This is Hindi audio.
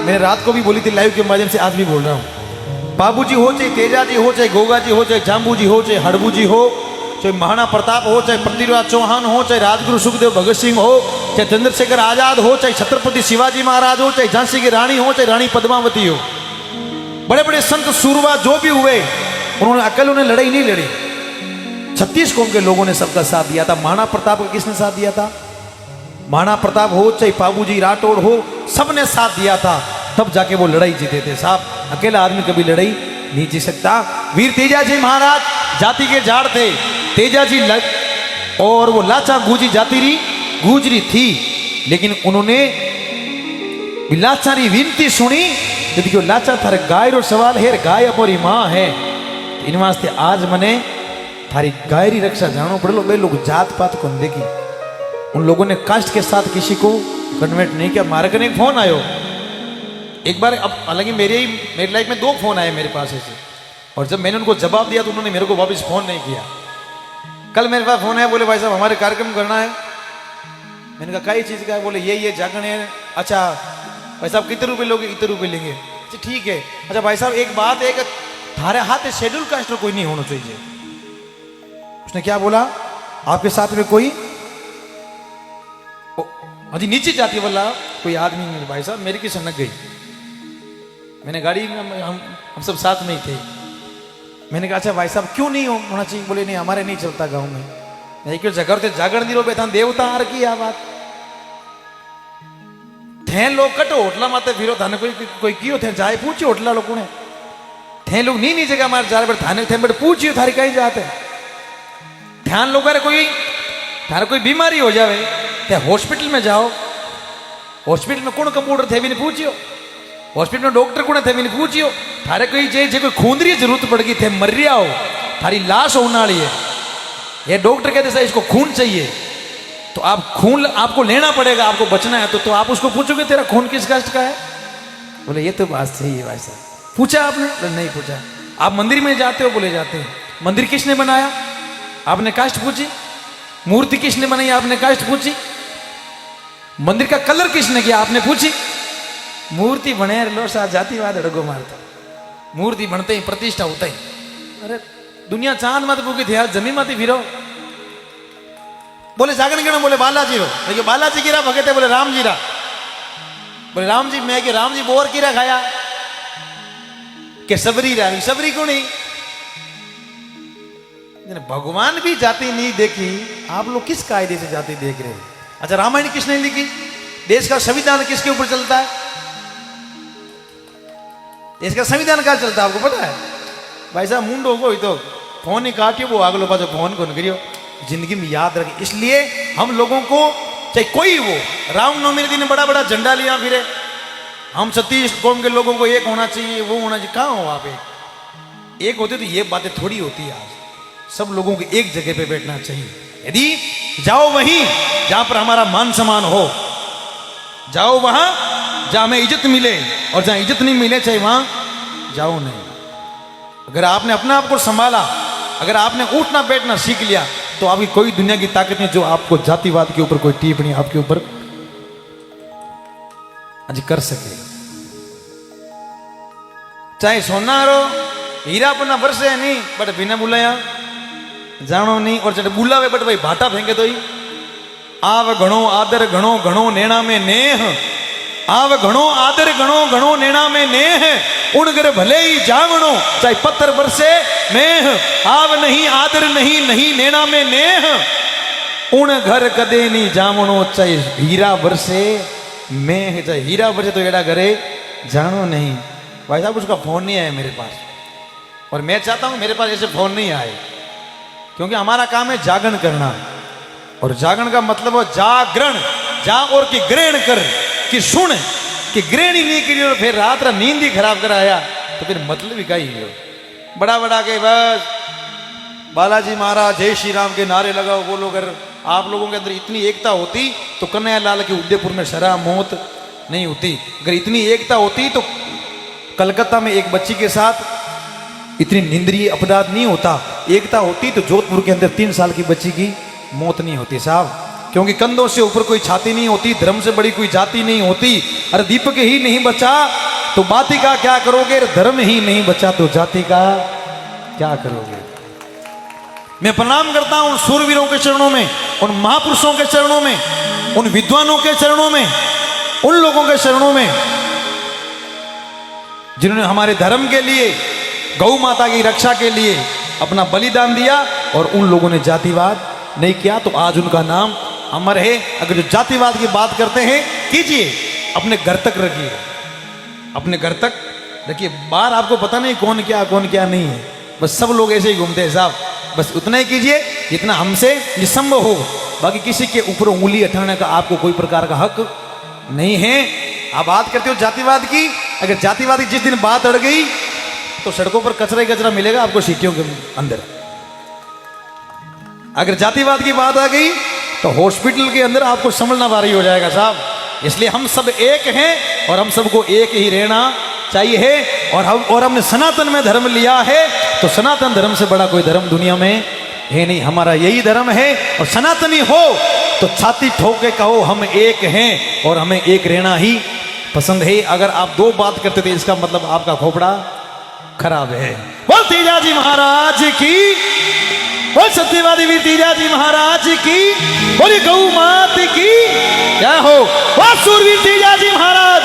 मैंने रात को भी बोली थी लाइव के माध्यम से, आज भी बोल रहा हूँ। बाबू जी हो, चाहे तेजा जी हो, चाहे गोगा जी हो, चाहे जाम्बू जी हो, चाहे हड़बू जी हो, चाहे महाराणा प्रताप हो, चाहे पृथ्वीराज चौहान हो, चाहे राजगुरु सुखदेव भगत सिंह हो, चाहे चंद्रशेखर आजाद हो, चाहे छत्रपति शिवाजी महाराज हो, चाहे झांसी की रानी हो, चाहे रानी पद्मावती हो, बड़े बड़े संत सूरबा जो भी हुए, उन्होंने अकेले उन्हें लड़ाई नहीं लड़ी। 36 कौम के लोगों ने सबका साथ दिया था। महाराणा प्रताप का किसने साथ दिया था? महाराणा प्रताप हो, चाहे बाबूजी राठौड़ हो, सबने साथ दिया था, तब जाके वो लड़ाई जीते थे साहब। अकेला आदमी कभी लड़ाई नहीं जीत सकता। वीर तेजाजी महाराज जाति के झाड़ थे। तेजाजी और वो लाचा गूंजी जाति गूंजरी थी, लेकिन उन्होंने लाचारी विनती सुनी। यदि लाचा थारे गाय रो सवाल है, गाय अपनी माँ है, इन वास्ते आज मने थारी गाय री रक्षा जानो पड़ेलो। बे लोग जात पात को देखी, उन लोगों ने कास्ट के साथ किसी को कन्वर्ट नहीं किया। मारे कने एक फोन आयो एक बार, अब हालांकि मेरी लाइफ में 2 फोन आए मेरे पास ऐसे, और जब मैंने उनको जवाब दिया तो उन्होंने मेरे को वापस फोन नहीं किया। कल मेरे पास फोन आया, बोले भाई साहब हमारे कार्यक्रम करना है। मैंने कहा कई चीज का है? बोले ये जागरण है। अच्छा भाई साहब कितने रुपए लोगे? इतने रुपए लेंगे। अच्छा ठीक है। अच्छा भाई साहब एक बात है, थारे हाथ शेड्यूल कास्ट कोई नहीं होना चाहिए। उसने क्या बोला? आपके साथ में कोई अजी नीचे जाती वाला कोई आदमी नहीं। भाई साहब मेरी की सनक गई, मैंने गाड़ी में हम सब साथ में ही थे। मैंने कहा अच्छा भाई साहब क्यों नहीं होना चाहिए? बोले नहीं हमारे नहीं चलता गांव में। नहीं क्यों जगह जागरण दी रो बेथा देवता आर की आ बात थे लोग कटो होटला माते फिरो थाने कोई कियो थे जाए पूछियो होटला लोगों ने थे लोग नहीं जगह हमारे जा रहे थाने थे बट पूछियो थारी कहीं जाते ध्यान लोग कोई बीमारी हो जावे ते हॉस्पिटल में जाओ। हॉस्पिटल में कौन कंप्यूटर थे भी नहीं पूछियो, हॉस्पिटल में डॉक्टर कौन थे भी नहीं पूछियो। थारे कोई जे कोई खूंदरी जरूरत पड़ गई थे मर रहा हो, थारी लाश होने वाली है, ये डॉक्टर कहते सर इसको खून चाहिए, तो आप खून आपको लेना पड़ेगा, आपको बचना है तो आप उसको पूछोगे तेरा खून किस कास्ट का है? बोले ये तो बात सही है भाई साहब। पूछा आपने? बोले नहीं पूछा। आप मंदिर में जाते हो? बोले जाते हैं। मंदिर किसने बनाया? आपने कास्ट पूछी। मूर्ति किसने बनाई? आपने कास्ट पूछी। मंदिर का कलर किसने किया? आपने पूछी। मूर्ति बने लो सा जातिवाद अड़गो मारता, मूर्ति बनते ही प्रतिष्ठा होता ही। अरे दुनिया चांद मत पूगी थी यार, जमीन मत फिरो। बोले जागरण के बोले बालाजी रो, देखिए बालाजी गिरा भगत है, बोले राम जी रा। बोले राम जी मैं कि राम जी बोर कीरा खाया के सबरी रानी सबरी को नहीं। भगवान भी जाति नहीं देखी, आप लोग किस कायदे से जाति देख रहे हो? अच्छा रामायण किसने लिखी? देश का संविधान किसके ऊपर चलता है? देश का संविधान क्या चलता है आपको पता है? भाई साहब मुंडो को तो फोन ही काटियो, वो अगलो पाछो फोन कौन करियो, जिंदगी में याद रखे। इसलिए हम लोगों को चाहे कोई वो रामनवमी के दिन बड़ा बड़ा झंडा लिया फिरे, हम 36 कौम के लोगों को एक होना चाहिए, वो होना चाहिए। कहाँ हो आप? एक होते तो ये बातें थोड़ी होती है। आज सब लोगों को एक जगह पे बैठना चाहिए। यदि जाओ वहीं जहां पर हमारा मान सम्मान हो, जाओ वहां जहां हमें इज्जत मिले, और जहां इज्जत नहीं मिले चाहे वहां जाओ नहीं। अगर आपने अपने आप को संभाला, अगर आपने उठना बैठना सीख लिया, तो आपकी कोई दुनिया की ताकत नहीं जो आपको जातिवाद के ऊपर कोई टिप्पणी आपके ऊपर आज कर सके। चाहे सोना रो हीरा पन्ना बरसे नहीं बट बिना बुलाया जानो नहीं, और चाहे बुलावे बट भाई भाटा फेंके तो ही आव घणो आदर घणो घणो नेणा में नेह, आव घणो आदर घणो घणो नेणा में नेह, उन घर भले ही जावणो चाहे पत्थर बरसे मेह, आव नहीं आदर नहीं नहीं नेणा में नेह, उन घर कदे नहीं जावणो चाहे हीरा बरसे मेह, चाहे हीरा बरसे तो एड़ा घरे जानो नहीं। भाई साहब उसका फोन नहीं आया मेरे पास, और मैं चाहता हूं मेरे पास ऐसे फोन नहीं आए, क्योंकि हमारा काम है जागरण करना, और जागरण का मतलब है जागरण, जा और की ग्रहण कर, कि सुन, कि ग्रहण ही नहीं करी और फिर रात रात नींद ही खराब कराया, तो फिर मतलब ही का ही हो। बड़ा बड़ा के बस बालाजी महाराज जय श्री राम के नारे लगाओ बोलो। अगर आप लोगों के अंदर इतनी एकता होती तो कन्हैया लाल के उदयपुर में शराब मौत नहीं होती। अगर इतनी एकता होती तो कलकत्ता में एक बच्ची के साथ इतनी निंद्रीय अपराध नहीं होता। एकता होती तो जोधपुर के अंदर 3 साल की बच्ची की मौत नहीं होती साहब। क्योंकि कंधों से ऊपर कोई छाती नहीं होती, धर्म से बड़ी कोई जाति नहीं होती। अरे दीपक ही नहीं बचा तो बाती का क्या करोगे, धर्म ही नहीं बचा तो जाति का क्या करोगे। मैं प्रणाम करता हूं उन सूरवीरों के चरणों में, उन महापुरुषों के चरणों में, उन विद्वानों के चरणों में, उन लोगों के चरणों में जिन्होंने हमारे धर्म के लिए, गौ माता की रक्षा के लिए अपना बलिदान दिया, और उन लोगों ने जातिवाद नहीं किया, तो आज उनका नाम अमर है। अगर जो जातिवाद की बात करते हैं, कीजिए, अपने घर तक रखिए, अपने घर तक रखिए। बाहर आपको पता नहीं कौन क्या नहीं है, बस सब लोग ऐसे ही घूमते हैं साहब। बस उतना ही कीजिए जितना हमसे संभव हो, बाकी किसी के ऊपर उंगली उठाने का आपको कोई प्रकार का हक नहीं है। आप बात करते हो जातिवाद की, अगर जातिवाद की जिस दिन बात अड़ गई तो सड़कों पर कचरा ही कचरा मिलेगा आपको सीटियों के अंदर। अगर जातिवाद की बात आ गई तो हॉस्पिटल के अंदर आपको संभलना भारी हो जाएगा साहब। इसलिए हम सब एक हैं और हम सबको एक ही रहना चाहिए। और हमने सनातन में धर्म लिया है, तो सनातन धर्म से बड़ा कोई धर्म दुनिया में है नहीं, हमारा यही धर्म है। और सनातनी हो तो छाती ठोक के कहो हम एक हैं और हमें एक रहना ही पसंद है। अगर आप दो बात करते थे इसका मतलब आपका खोपड़ा खराब है। बोल तेजा जी महाराज की, बोल सत्यवादी वीर तेजा जी महाराज की, बोली गौ मात की जय हो, बोल सूरवीर तेजा जी महाराज।